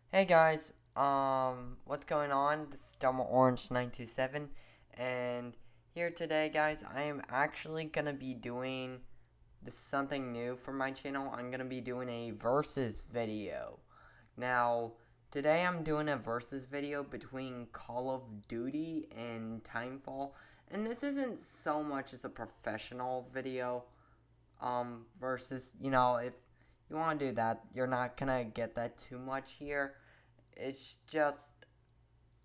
Hey guys, what's going on? This is Dumb Orange 927, and here today, guys, I am actually gonna be doing something new for my channel. I'm gonna be doing a versus video. Now, today I'm doing a versus video between Call of Duty and TitanFall, and this isn't so much as a professional video. Versus, if you want to do that, you're not gonna get that too much here. It's just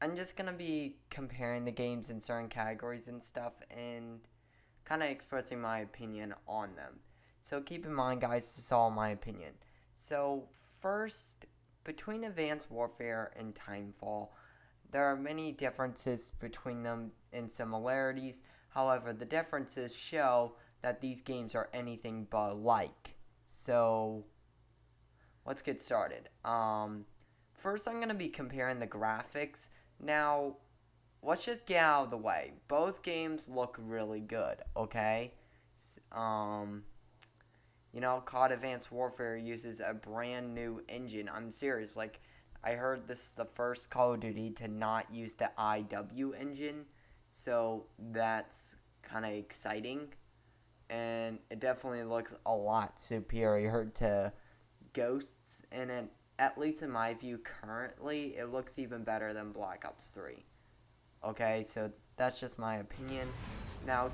I'm just gonna be comparing the games in certain categories and stuff and kind of expressing my opinion on them. So keep in mind, guys, this is all my opinion. So first, between Advanced Warfare and Timefall, there are many differences between them and similarities. However, the differences show that these games are anything but alike. So let's get started. First, I'm going to be comparing the graphics. Now, let's just get out of the way. Both games look really good, okay? Um, COD Advanced Warfare uses a brand new engine. I'm serious. Like, I heard this is the first Call of Duty to not use the IW engine. So, that's kind of exciting. And it definitely looks a lot superior to Ghosts, and at least in my view currently, it looks even better than Black Ops 3. Okay, so that's just my opinion. Now,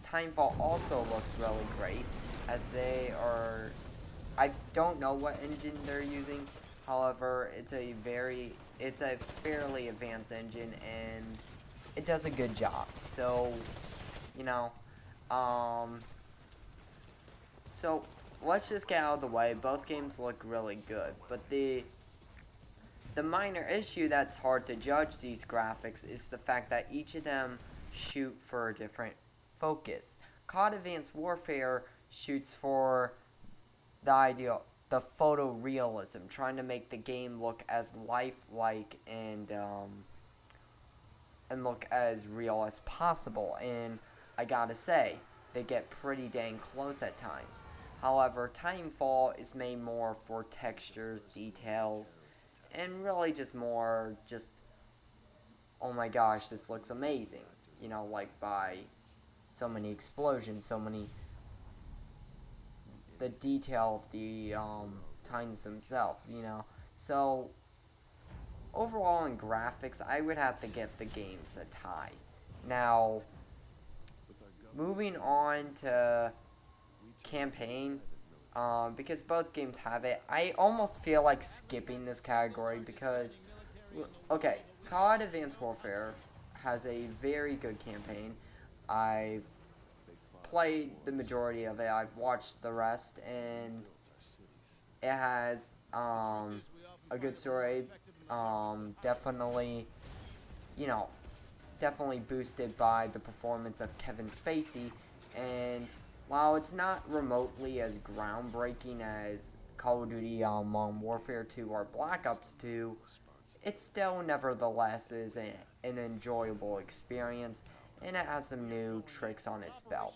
Timefall also looks really great, as they are. I don't know what engine they're using. However, it's a fairly advanced engine, and it does a good job. So, you know, um, so let's just get out of the way. Both games look really good, but the minor issue that's hard to judge these graphics is the fact that each of them shoot for a different focus. COD Advanced Warfare shoots for the photorealism, trying to make the game look as lifelike and look as real as possible. And I gotta say, they get pretty dang close at times. However, Titanfall is made more for textures, details, and really just more oh my gosh, this looks amazing. Like by so many explosions, the detail of the Titans themselves. So, overall in graphics, I would have to give the games a tie. Now, moving on to campaign, because both games have it, I almost feel like skipping this category because, okay, COD Advanced Warfare has a very good campaign. I've played the majority of it, I've watched the rest, and it has a good story. Definitely, you know, definitely boosted by the performance of Kevin Spacey. And while it's not remotely as groundbreaking as Call of Duty Modern Warfare 2 or Black Ops 2, it still nevertheless is an enjoyable experience, and it has some new tricks on its belt.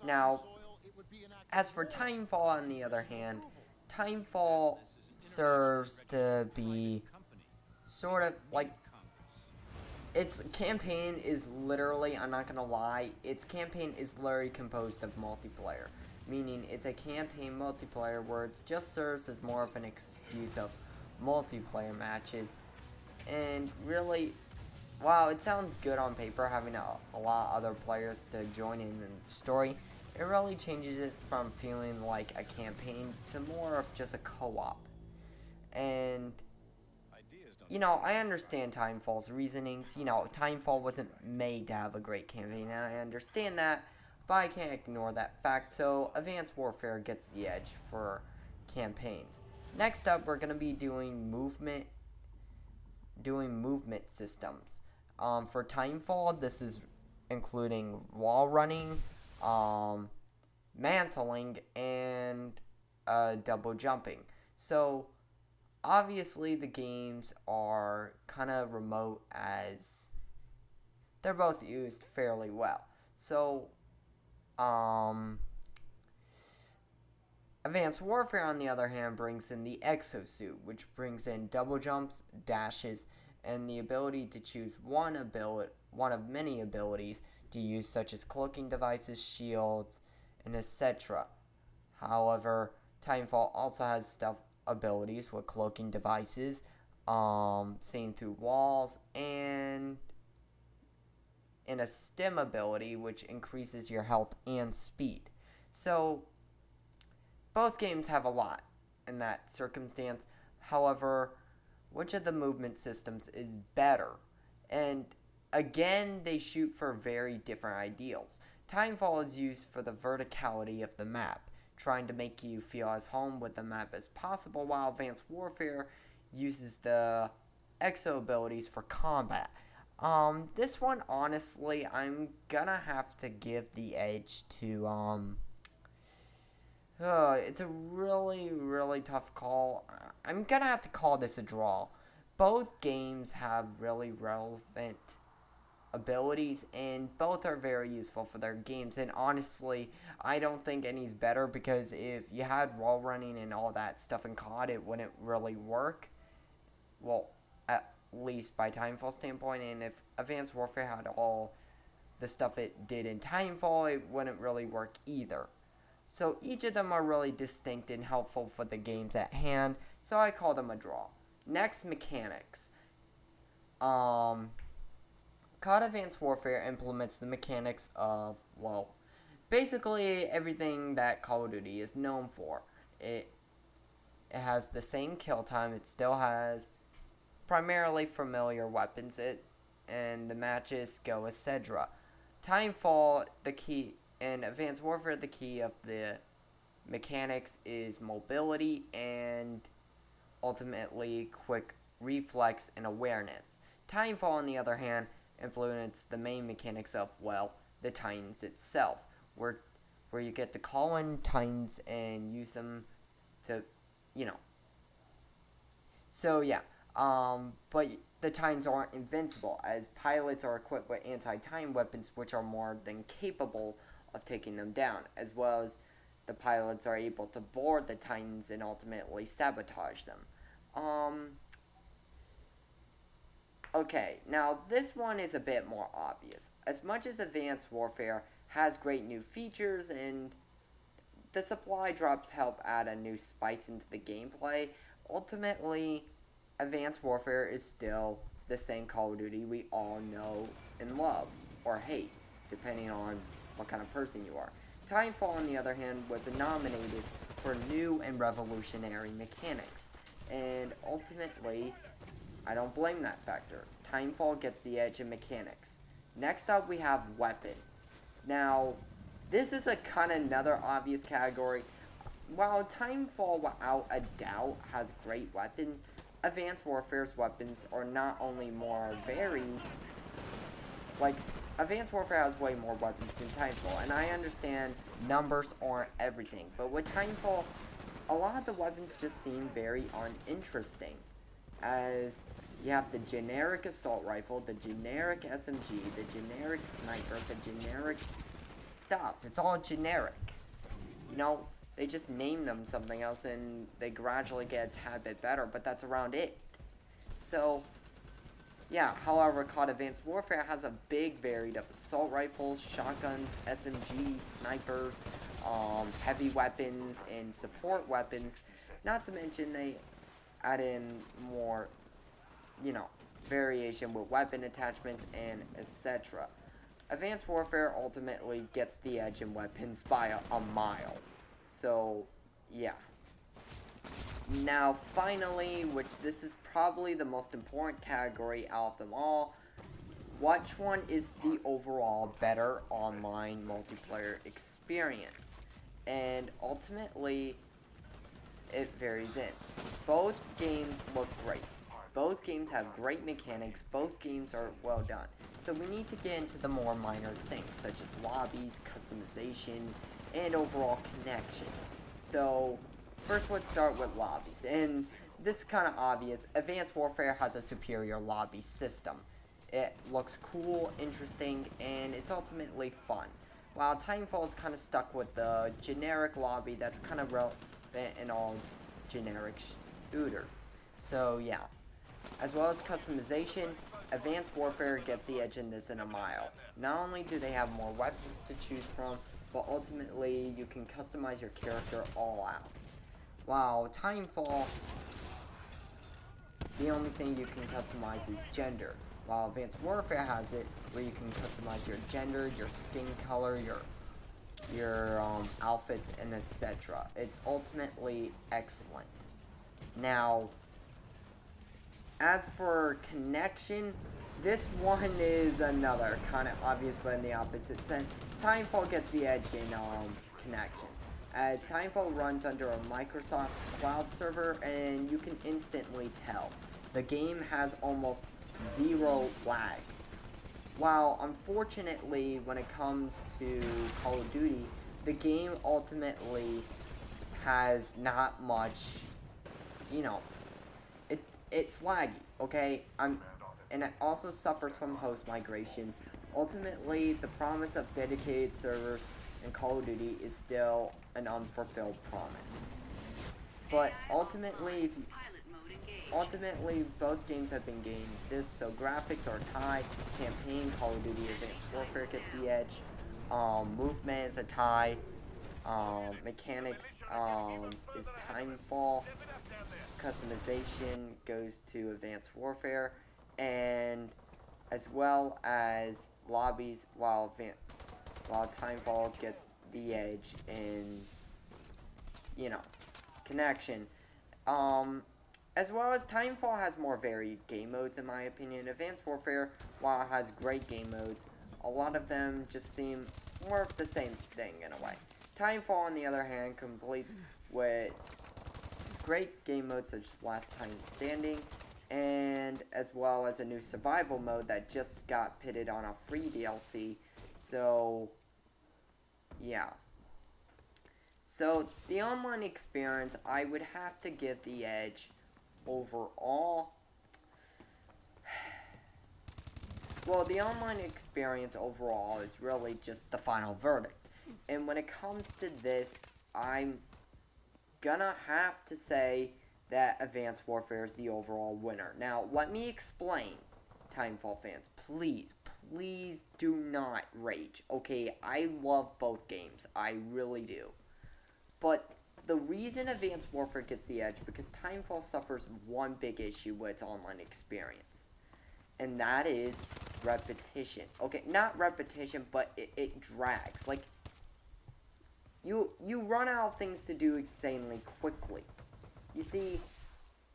Now, as for Timefall, on the other hand, Timefall serves to be sort of like its campaign is literally, I'm not gonna lie, its campaign is literally composed of multiplayer. Meaning it's a campaign multiplayer where it just serves as more of an excuse of multiplayer matches. And really, while it sounds good on paper having a lot of other players to join in the story, it really changes it from feeling like a campaign to more of just a co-op. And I understand Timefall's reasonings. Timefall wasn't made to have a great campaign, and I understand that, but I can't ignore that fact, so Advanced Warfare gets the edge for campaigns. Next up, we're going to be doing movement systems. For Timefall, this is including wall running, mantling, and double jumping. So, obviously the games are kind of remote as they're both used fairly well. So, um, Advanced Warfare, on the other hand, brings in the exosuit, which brings in double jumps, dashes, and the ability to choose one of many abilities to use, such as cloaking devices, shields, and etc. However, TitanFall also has stealth abilities with cloaking devices, seeing through walls, and a stim ability which increases your health and speed. So both games have a lot in that circumstance. However, which of the movement systems is better? And again, they shoot for very different ideals. Timefall is used for the verticality of the map, trying to make you feel as home with the map as possible, while Advanced Warfare uses the exo abilities for combat. This one, honestly, I'm gonna have to give the edge to, it's a really, really tough call. I'm gonna have to call this a draw. Both games have really relevant abilities, and both are very useful for their games. And honestly, I don't think any's better, because if you had wall running and all that stuff in COD, it wouldn't really work. Well, at least by Timefall standpoint. And if Advanced Warfare had all the stuff it did in Timefall, it wouldn't really work either. So each of them are really distinct and helpful for the games at hand, so I call them a draw. Next, mechanics. COD Advanced Warfare implements the mechanics of, well, basically everything that Call of Duty is known for. It has the same kill time. It still has primarily familiar weapons. And the matches go etc. Timefall, the key, and Advanced Warfare, the key of the mechanics is mobility and ultimately quick reflex and awareness. Timefall, on the other hand, implements the main mechanics of, well, the Titans itself, where you get to call in Titans and use them to, you know. So yeah, but the Titans aren't invincible, as pilots are equipped with anti-Titan weapons, which are more than capable of taking them down, as well as the pilots are able to board the Titans and ultimately sabotage them. Okay, now this one is a bit more obvious. As much as Advanced Warfare has great new features and the supply drops help add a new spice into the gameplay, ultimately, Advanced Warfare is still the same Call of Duty we all know and love, or hate, depending on what kind of person you are. Titanfall, on the other hand, was nominated for new and revolutionary mechanics, and ultimately, I don't blame that factor. Titanfall gets the edge in mechanics. Next up, we have weapons. Now, this is a kind of another obvious category. While Titanfall, without a doubt, has great weapons, Advanced Warfare's weapons are not only more varied, like, Advanced Warfare has way more weapons than Titanfall, and I understand numbers aren't everything, but with Titanfall, a lot of the weapons just seem very uninteresting, as you have the generic assault rifle, the generic SMG, the generic sniper, the generic stuff. It's all generic. You know, they just name them something else and they gradually get a tad bit better, but that's around it. So, yeah, however, COD Advanced Warfare has a big varied of assault rifles, shotguns, SMGs, snipers, heavy weapons, and support weapons. Not to mention they add in more, you know, variation with weapon attachments and etc. Advanced Warfare ultimately gets the edge in weapons by a mile. So, yeah. Now, finally, which this is probably the most important category out of them all, which one is the overall better online multiplayer experience? And ultimately, it varies in. Both games look great. Both games have great mechanics. Both games are well done. So we need to get into the more minor things, such as lobbies, customization, and overall connection. So, first let's start with lobbies. And this is kind of obvious. Advanced Warfare has a superior lobby system. It looks cool, interesting, and it's ultimately fun. while Titanfall is kind of stuck with the generic lobby that's kind of relevant in all generic shooters. So yeah, as well as customization, Advanced Warfare gets the edge in this in a mile. Not only do they have more weapons to choose from, but ultimately you can customize your character all out. While Titanfall, the only thing you can customize is gender, while Advanced Warfare has it where you can customize your gender, your skin color, your outfits, and etc. It's ultimately excellent. Now, as for connection, this one is another kind of obvious, but in the opposite sense. Titanfall gets the edge in connection, as Titanfall runs under a Microsoft cloud server, and you can instantly tell the game has almost zero lag. While unfortunately, when it comes to Call of Duty, the game ultimately has not much, you know, it's laggy, okay? And it also suffers from host migrations. Ultimately, the promise of dedicated servers in Call of Duty is still an unfulfilled promise. But ultimately, both games have been gained this, so graphics are tied. Campaign, Call of Duty Advanced Warfare gets the edge. Movement is a tie. Mechanics is Titanfall. Customization goes to Advanced Warfare, and as well as lobbies, while Titanfall gets the edge in, connection. As well as Titanfall has more varied game modes, in my opinion. Advanced Warfare, while it has great game modes, a lot of them just seem more of the same thing in a way. Titanfall, on the other hand, completes with great game modes such as Last Time Standing, and as well as a new survival mode that just got pitted on a free DLC. So, yeah. So, the online experience, I would have to give the edge overall. Well, the online experience overall is really just the final verdict. And when it comes to this, I'm gonna have to say that Advanced Warfare is the overall winner. Now, let me explain, Titanfall fans. Please do not rage. Okay, I love both games. I really do. But the reason Advanced Warfare gets the edge, because Titanfall suffers one big issue with its online experience. And that is repetition. Okay, not repetition, but it drags. Like, you run out of things to do insanely quickly. You see,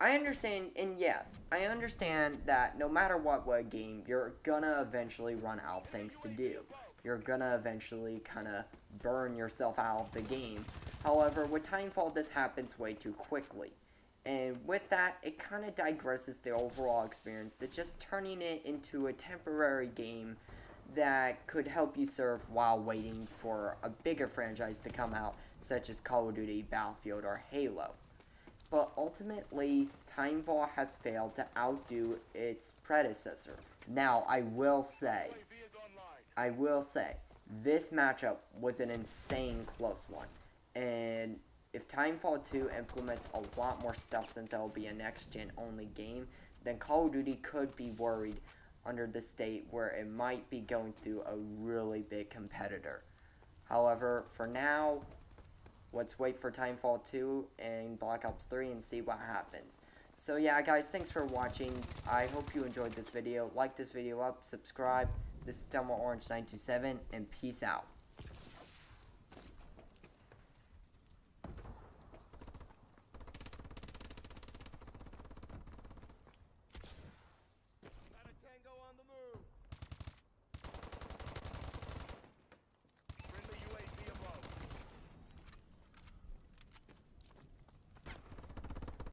I understand, and yes, I understand that no matter what game, you're gonna eventually run out of things to do. You're gonna eventually kind of burn yourself out of the game. However, with Titanfall, this happens way too quickly. And with that, it kind of digresses the overall experience to just turning it into a temporary game that could help you surf while waiting for a bigger franchise to come out, such as Call of Duty, Battlefield, or Halo. But ultimately, Titanfall has failed to outdo its predecessor. Now, I will say, this matchup was an insane close one. And if Titanfall 2 implements a lot more stuff, since it will be a next-gen only game, then Call of Duty could be worried under the state where it might be going through a really big competitor. However, for now, let's wait for Titanfall 2 and Black Ops 3 and see what happens. So yeah, guys, thanks for watching. I hope you enjoyed this video. Like this video up, subscribe. This is Orange 927, and peace out.